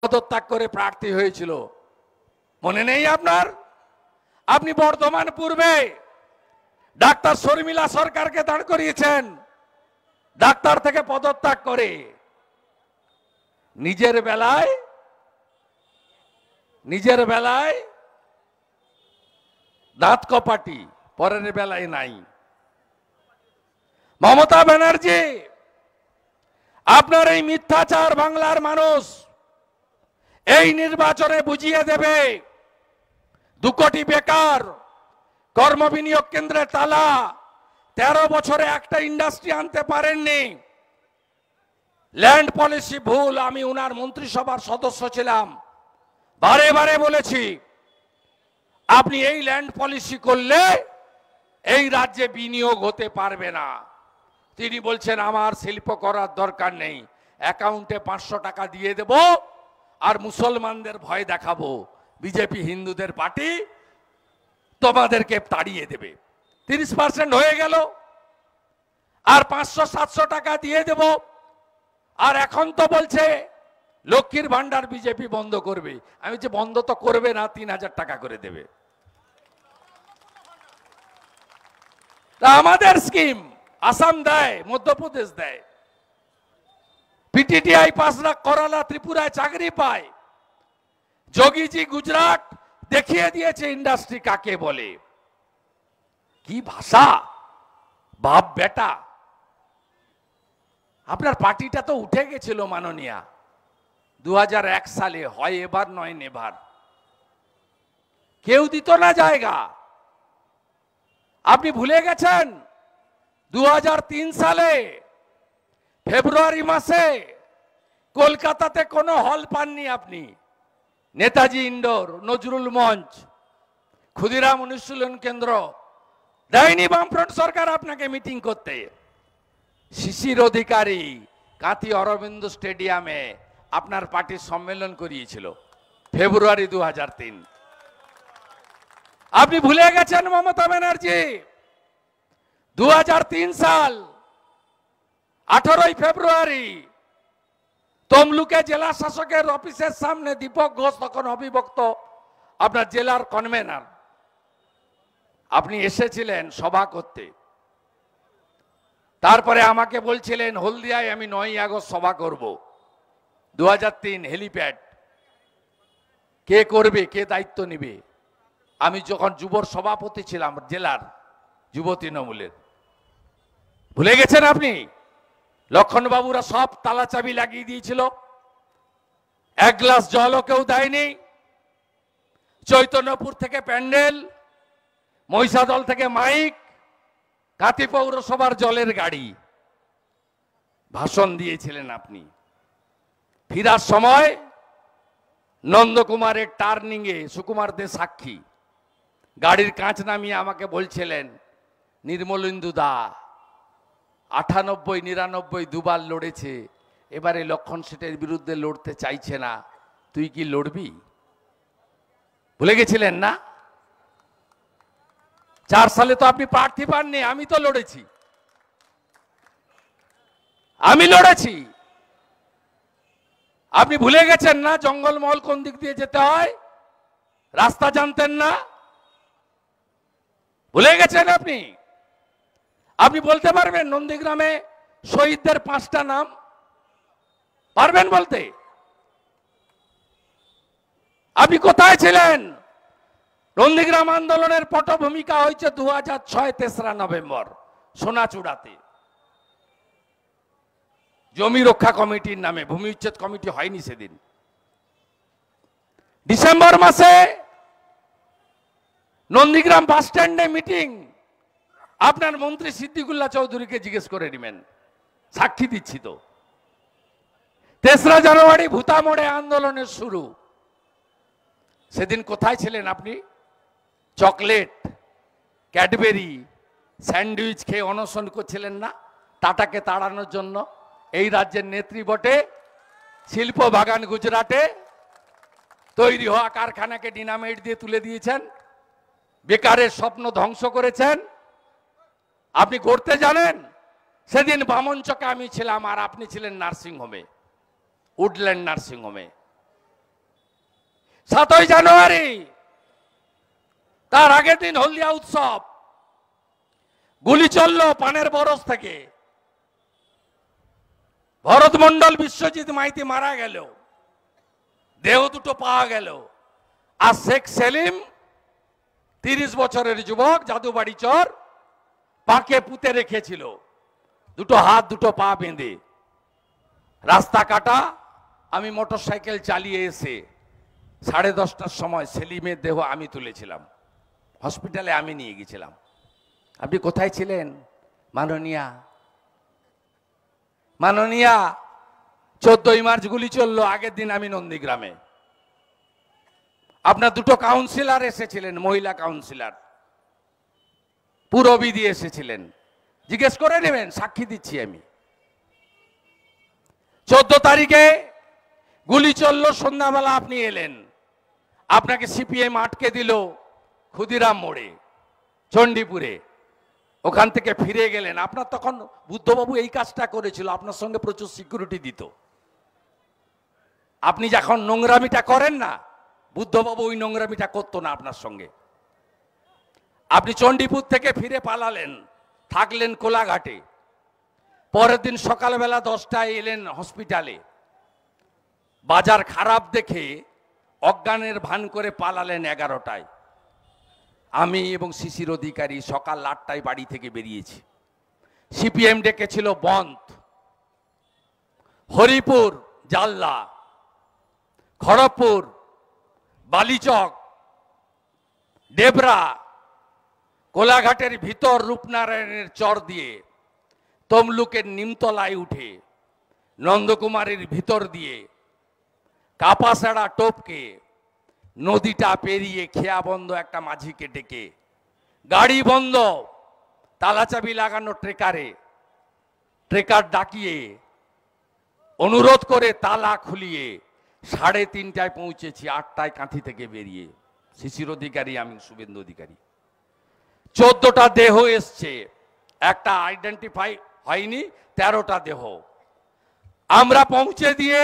পদত্যাগ করে প্রার্থী হয়েছিল, মনে নেই আপনার? আপনি বর্ধমান পূর্বে ডাক্তার শর্মিলা সরকারকে দাঁড় করিয়েছেন ডাক্তার থেকে পদত্যাগ করে। নিজের বেলায় দাঁত কপাটি, পরের বেলায় নাই। মমতা ব্যানার্জি, আপনার এই মিথ্যাচার বাংলার মানুষ এই নির্বাচনে বুঝিয়ে দেবে। 2 কোটি বেকার, কর্মবিনিয়োগ কেন্দ্রে তালা, 13 বছরে একটা ইন্ডাস্ট্রি আনতে পারেননি। ল্যান্ড পলিসি ভুল। আমি উনার মন্ত্রিসভার সদস্য ছিলাম, বারে বারে বলেছি আপনি এই ল্যান্ড পলিসি করলে এই রাজ্যে বিনিয়োগ হতে পারবে না। তিনি বলছেন আমার শিল্প করার দরকার নেই, অ্যাকাউন্টে 500 টাকা দিয়ে দেব আর মুসলমানদের ভয় দেখাবো, বিজেপি হিন্দুদের পার্টি, তোমাদেরকে তাড়িয়ে দেবে। 30% হয়ে গেল, আর 500-700 টাকা দিয়ে দেব। আর এখন তো বলছে লক্ষ্মীর ভান্ডার বিজেপি বন্ধ করবে। আমি যে বন্ধ তো করবে না, 3000 টাকা করে দেবে। আমাদের স্কিম আসাম দেয়, মধ্যপ্রদেশ দেয়, পিটিটিআই পাস করালা ত্রিপুরায় চাকরি পায়। যোগীজি গুজরাট দেখিয়ে দিয়েছে ইন্ডাস্ট্রি কাকে বলে। কি ভাষা, বাপ বেটা। আপনার পার্টিটা তো উঠে গেছিল মাননীয়া 2001 সালে, হয় এবার নয় নেভার। কেউ দিত না জায়গা। আপনি ভুলে গেছেন 2003 সালে ফেব্রুয়ারি মাসে কলকাতাতে কোনো হল পাননি আপনি। নেতাজি ইন্ডোর, নজরুল মঞ্চ, ক্ষুদিরাম অনুশীলন কেন্দ্র দেয়নি বামফ্রন্ট সরকার আপনাকে মিটিং করতে। শিশির অধিকারী কাঁথি অরবিন্দ স্টেডিয়ামে আপনার পার্টির সম্মেলন করিয়েছিল ফেব্রুয়ারি 2003। আপনি ভুলে গেছেন মমতা ব্যানার্জি 2003 সাল 18 ফেব্রুয়ারি তমলুকে জেলা শাসকের অফিসের সামনে দীপক ঘোষ, তখন অবিভক্ত আপনার জেলার কনভেনার, আপনি এসেছিলেন সভা করতে। তারপরে আমাকে বলছিলেন হলদিয়ায় আমি 9ই আগস্ট সভা করব। 2003 হেলিপ্যাড কে করবে, কে দায়িত্ব নেবে? আমি যখন যুবর সভাপতি ছিলাম জেলার যুব তৃণমূলের। ভুলে গেছেন আপনি? লক্ষণবাবুরা সব তালা চাবি লাগিয়ে দিয়েছিল, 1 গ্লাস জলও কেউ দেয়নি। চৈতন্যপুর থেকে প্যান্ডেল, মহিষাদল থেকে মাইক, কাঁথি পৌরসভার জলের গাড়ি, ভাষণ দিয়েছিলেন আপনি। ফিরার সময় নন্দকুমারের টার্নিংয়ে সুকুমার দে সাক্ষী, গাড়ির কাঁচ নামিয়ে আমাকে বলছিলেন নির্মলেন্দু দা 98, 99 দুবার লড়েছে, এবারে লক্ষণ সেটের বিরুদ্ধে লড়তে চাইছে না, তুই কি লড়বি? ভুলে গেছিলেন না? 4 সালে তো আপনি প্রার্থী পাননি, আমি তো লড়েছি, আমি লড়েছি। আপনি ভুলে গেছেন না জঙ্গলমহল কোন দিক দিয়ে যেতে হয়? রাস্তা জানতেন না? ভুলে গেছেন আপনি? আপনি বলতে পারবেন নন্দীগ্রামে শহীদদের 5টা নাম পারবেন বলতে? আপনি কোথায় ছিলেন? নন্দীগ্রাম আন্দোলনের পটভূমিকা হয়েছে 2006 3রা নভেম্বর সোনাচূড়াতে, জমি রক্ষা কমিটির নামে। ভূমি উচ্ছেদ কমিটি হয়নি সেদিন। ডিসেম্বর মাসে নন্দীগ্রাম বাস স্ট্যান্ডে মিটিং, আপনার মন্ত্রী সিদ্দিকুল্লাহ চৌধুরীকে জিজ্ঞেস করে নেবেন, সাক্ষী দিচ্ছি তো। 3রা জানুয়ারি ভূতা মোড়ে আন্দোলনের শুরু, সেদিন কোথায় ছিলেন আপনি? চকলেট, ক্যাডবেরি, স্যান্ডউইচ খেয়ে অনশন করছিলেন না টাটাকে তাড়ানোর জন্য? এই রাজ্যের নেত্রী বটে, শিল্প বাগান গুজরাটে তৈরি হওয়া কারখানাকে ডিনামাইট দিয়ে তুলে দিয়েছেন, বেকারের স্বপ্ন ধ্বংস করেছেন। আপনি করতে জানেন? সেদিন বামনচকে আমি ছিলাম আর আপনি ছিলেন নার্সিংহোমে, উডল্যান্ড নার্সিংহোমে। 7ই জানুয়ারি, তার আগের দিন হলদিয়া উৎসব, গুলি চলল পানের বরজ থেকে, ভরত মন্ডল, বিশ্বজিৎ মাইতি মারা গেল, দেহ দুটো পাওয়া গেল। আর শেখ সেলিম 30 বছরের যুবক, জাদুবাড়ি চর, পাকে পুঁতে রেখেছিল, দুটো হাত দুটো পা বেঁধে। রাস্তা কাটা। আমি মোটরসাইকেল চালিয়ে এসে 10:30টার সময় সেলিমের দেহ আমি তুলেছিলাম, হসপিটালে আমি নিয়ে গেছিলাম। আপনি কোথায় ছিলেন মাননীয়া? মাননীয়া, 14ই মার্চ গুলি চললো, আগের দিন আমি নন্দীগ্রামে। আপনার দুটো কাউন্সিলর এসেছিলেন, মহিলা কাউন্সিলর, পুরবিধি এসেছিলেন, জিজ্ঞেস করে নেবেন, সাক্ষী দিচ্ছি আমি। 14 তারিখে গুলি চললো, সন্ধ্যাবেলা আপনি এলেন, আপনাকে সিপিএম আটকে দিল ক্ষুদিরাম মোড়ে, চণ্ডীপুরে। ওখান থেকে ফিরে গেলেন। আপনার তখন বুদ্ধবাবু এই কাজটা করেছিল, আপনার সঙ্গে প্রচুর সিকিউরিটি দিত। আপনি যখন নোংরামিটা করেন না, বুদ্ধবাবু ওই নোংরামিটা করতো না আপনার সঙ্গে। আপনি চণ্ডীপুর থেকে ফিরে পালালেন, থাকলেন কোলাঘাটে। পরের দিন সকালবেলা 10টায় এলেন হসপিটালে। বাজার খারাপ দেখে অজ্ঞানের ভান করে পালালেন 11টায়। আমি এবং শিশির অধিকারী সকাল 8টায় বাড়ি থেকে বেরিয়েছি। সিপিএম ডেকেছিল বন্ধ, হরিপুর, জাল্লা, খড়গপুর, বালিচক, ডেবরা, কোলাঘাটের ভিতর রূপনারায়ণের চর দিয়ে, তমলুকের নিমতলায় উঠে, নন্দকুমারের ভিতর দিয়ে, কাপাসাড়া টোপকে, নদীটা পেরিয়ে খেয়া বন্ধ একটা মাঝিকে ডেকে, গাড়ি বন্ধ, তালাচাবি লাগানো ট্রেকার ডাকিয়ে, অনুরোধ করে তালা খুলিয়ে 3:30টায় পৌঁছেছি, 8টায় কাঁথি থেকে বেরিয়ে। শিশির অধিকারী, আমি শুভেন্দু অধিকারী। 14টা দেহ এসছে, একটা আইডেন্টিফাই হয়নি, 13টা দেহ আমরা পৌঁছে দিয়ে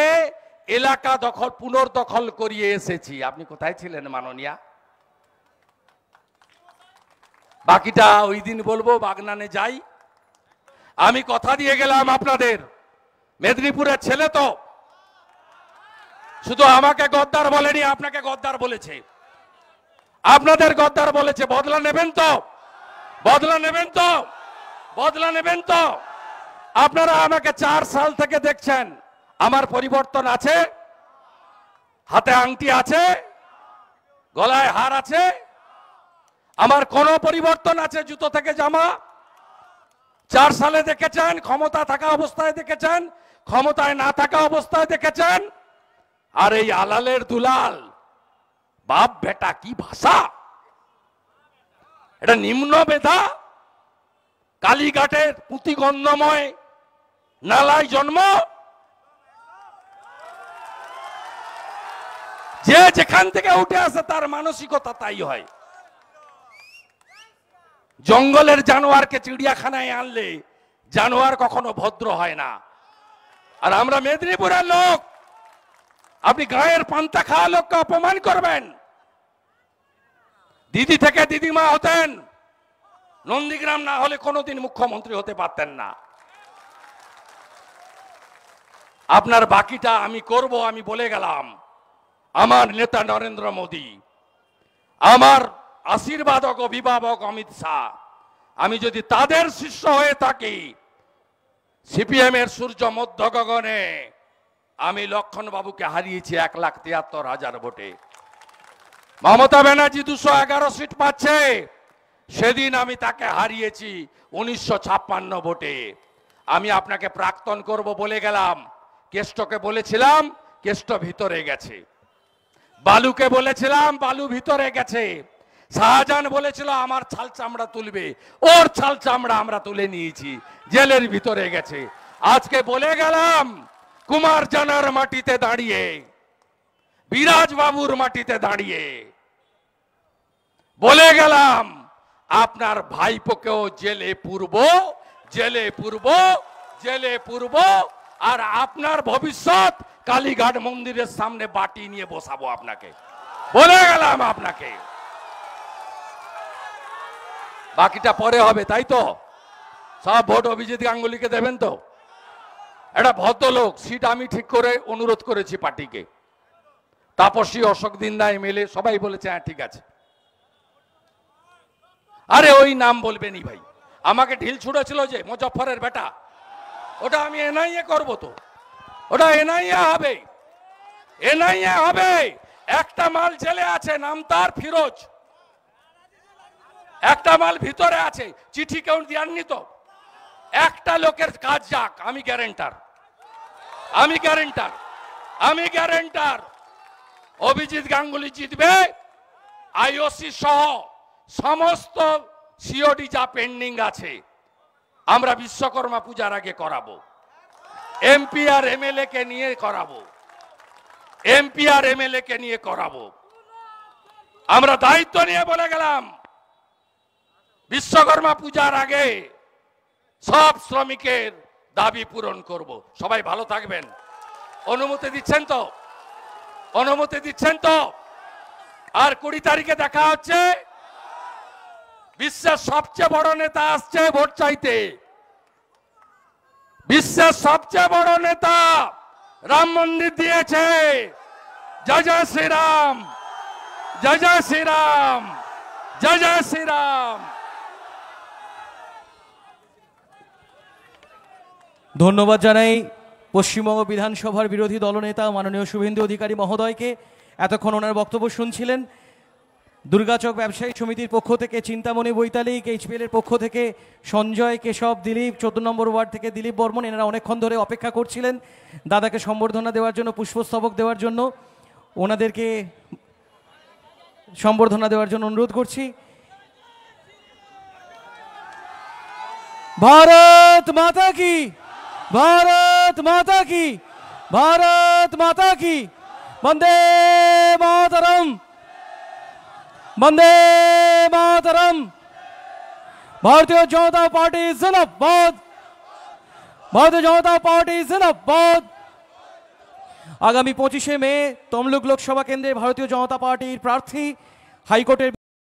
এলাকা পুনর্দখল করিয়ে এসেছি। আপনি কোথায় ছিলেন মাননীয়া? বাকিটা ওই দিন বলবো, বাগনানে যাই। আমি কথা দিয়ে গেলাম আপনাদের, মেদিনীপুরের ছেলে তো শুধু আমাকে গদ্দার বলেনি, আপনাকে গদ্দার বলেছে, আপনাদের গদ্দার বলেছে। বদলা নেবেন তো? বদলা নেবেন তো? বদলা নেবেন তো? আপনারা আমাকে 4 সাল থেকে দেখছেন, আমার পরিবর্তন আছে? হাতে আংটি আছে? গলায় হার আছে? আমার কোন পরিবর্তন আছে? জুতো থেকে জামা? 4 সালে দেখেছেন? ক্ষমতা থাকা অবস্থায় দেখেছেন? ক্ষমতায় না থাকা অবস্থায় দেখেছেন? আর এই আলালের দুলাল, বাপ বেটা কি ভাষা! এটা নিম্ন বেধা। কালীঘাটের পুঁতিগন্ধময় নালায় জন্ম, যে যেখান থেকে উঠে আসে তার মানসিকতা তাই হয়। জঙ্গলের জানোয়ারকে চিড়িয়াখানায় আনলে জানোয়ার কখনো ভদ্র হয় না। আর আমরা মেদিনীপুরের লোক, আপনি গায়ের পান্তা খাওয়া লোককে অপমান করবেন? দিদি থেকে দিদিমা হতেন, নন্দীগ্রাম না হলে কোনোদিন মুখ্যমন্ত্রী হতে পারতেন না। আপনার বাকিটা আমি করব, আমি বলে গেলাম। আমার নেতা নরেন্দ্র মোদী, আমার আশীর্বাদক অভিভাবক অমিত শাহ, আমি যদি তাদের শিষ্য হয়ে থাকি, সিপিএম এর সূর্য মধ্য গগনে আমি লক্ষণ বাবুকে হারিয়েছি 1,73,000 ভোটে। মমতা ব্যানার্জি 211 সিট পাচ্ছে, সেদিন আমি তাকে হারিয়েছি 1956 ভোটে। আমি আপনাকে প্রাক্তন করব বলে গেলাম। কেষ্টকে বলেছিলাম, কেষ্ট ভিতরে গেছে। বালুকে বলেছিলাম, বালু ভিতরে গেছে। শাহজাহান বলেছিল আমার ছাল চামড়া তুলবে, ওর ছাল চামড়া আমরা তুলে নিয়েছি, জেলের ভিতরে গেছে। আজকে বলে গেলাম, কুমার জানার মাটিতে দাঁড়িয়ে, বিরাজ বাবুর মাটিতে দাঁড়িয়ে বলে গেলাম, আপনার ভাইপোকেও জেলে পুরব, জেলে পুরব, জেলে পুরব। আর আপনার ভবিষ্যৎ কালীঘাট মন্দিরের সামনে বাটি নিয়ে বসাবো আপনাকে। বলে গেলাম আপনাকে। বাকিটা পরে হবে, তাই তো? সব ভোট অভিজিৎ গাঙ্গুলিকে দেবেন তো? একটা ভদ্রলোক, সিট আমি ঠিক করে অনুরোধ করেছি পার্টিকে, তাপসী, অশোক দিন্দা, এমএলএ সবাই বলেছে হ্যাঁ ঠিক আছে। আরে ওই নাম বলবেনি ভাই, আমাকে ঢিল ছুড়েছিল যে মুজফ্ফরের বেটা, ওটা আমি এনআইএ করব তো, ওটা এনআইএ হবে, এনআইএ হবে। একটা মাল জেলে আছে, নাম তার ফিরোজ, একটা মাল ভিতরে আছে, চিঠি কেউ দেননি তো। একটা লোকের কাজ যাক, আমি গ্যারেন্টার, আমি গ্যারেন্টার, আমি গ্যারেন্টার। অভিজিৎ গাঙ্গুলি জিতবে, আইওসি সহ সমস্ত সিওডি যা পেন্ডিং আছে আমরা বিশ্বকর্মা পূজার আগে করাবো। এমপি আর এমএলএ কে নিয়ে করাবো, এমপি আর এমএলএ কে নিয়ে করাবো। আমরা দায়িত্ব নিয়ে বলে গেলাম বিশ্বকর্মা পূজার আগে সব শ্রমিকের দাবি পূরণ করব। সবাই ভালো থাকবেন। অনুমতি দিচ্ছেন তো? অনুমতি দিচ্ছেন তো? আর 20 তারিখে দেখা হচ্ছে। বিশ্বের সবচেয়ে বড় নেতা আসছে ভোট চাইতে, বিশ্বের সবচেয়ে বড় নেতা রাম মন্দির দিয়েছে। জয় জয় শ্রীরাম, জয় জয় শ্রীরাম, জয় জয় শ্রীরাম। ধন্যবাদ জানাই পশ্চিমবঙ্গ বিধানসভার বিরোধী দলনেতা মাননীয় শুভেন্দু অধিকারী মহোদয়কে। এতক্ষণ ওনার বক্তব্য শুনছিলেন দুর্গাচক ব্যবসায়ী সমিতির পক্ষ থেকে চিন্তামণি বৈতালিক, এইচপিএল এর পক্ষ থেকে সঞ্জয়, কেশব, দিলীপ, 14 নম্বর ওয়ার্ড থেকে দিলীপ বর্মন। এনারা অনেকক্ষণ ধরে অপেক্ষা করছিলেন দাদাকে সম্বর্ধনা দেওয়ার জন্য, পুষ্পস্তবক দেওয়ার জন্য। ওনাদেরকে সম্বর্ধনা দেওয়ার জন্য অনুরোধ করছি। ভারত মাতা কি, भारत माता की, भारत माता की, वंदे मातरम, वंदे मातरम। भारतीय जनता पार्टी जिंदाबाद, भारतीय जनता पार्टी जिंदाबाद। आगामी 25 মে তমলুক লোকসভা কেন্দ্রে ভারতীয় জনতা পার্টির প্রার্থী হাইকোর্টের